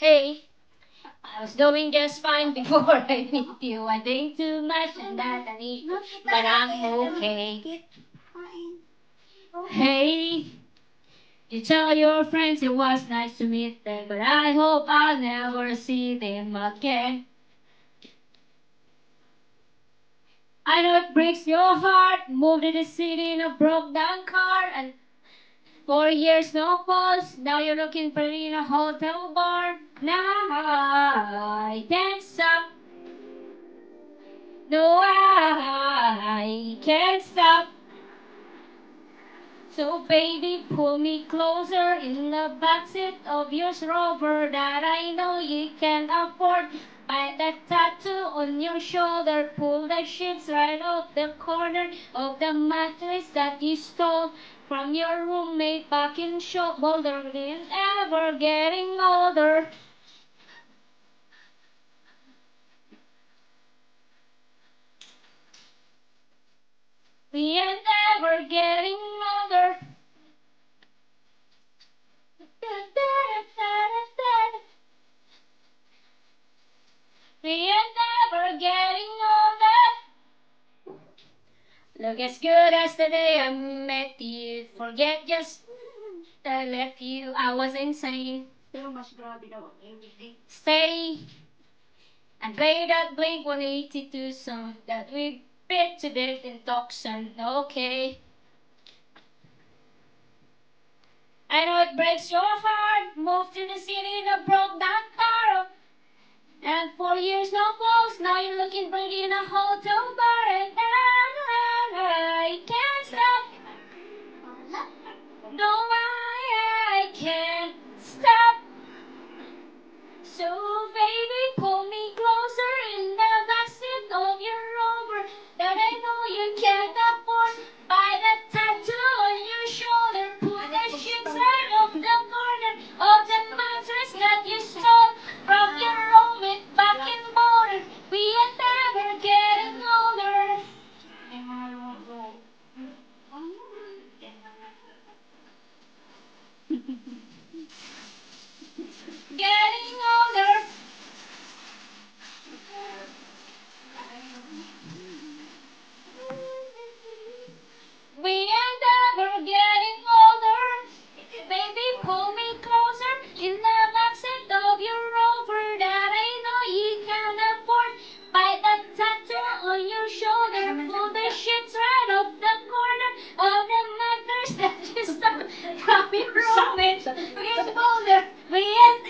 Hey, I was doing just fine before I meet you. I think too much and that I need, but I'm okay. Hey, you tell your friends it was nice to meet them, but I hope I'll never see them again. I know it breaks your heart. Moved to the city in a broke down car, and 4 years no calls. Now you're looking for me in a hotel bar. Now I can't stop. No, I can't stop. So baby, pull me closer in the backseat of your Rover that I know you can't afford. Buy that tattoo on your shoulder, pull the sheets right off the corner of the mattress that you stole from your roommate back in Shop Boulder. Ain't ever getting older. We ain't ever getting older. We ain't never getting older. Look as good as the day I met you. Forget just I left you. I was insane. Stay and play that Blink 182 song that we bit to death in Tucson. Okay. I know it breaks your heart. Moved to the city in a broke down car. And 4 years no calls, now you're looking pretty in a hotel bar. And I can't stop. No, I can't stop. So baby, pull me closer in the backseat of your Rover that I know you can't afford. Buy that tattoo on your shoulder, put the sheets right off the corner of the mattress that you stole from your roommate back in Boulder. We ain't never getting older. Getting older. We ain't ever getting older. Baby, pull me closer in the backseat of your Rover that I know you can afford. Buy that tattoo on your shoulder, pull the sheets right off the corner of the mattress that you stole from your roommate in Boulder. We ain't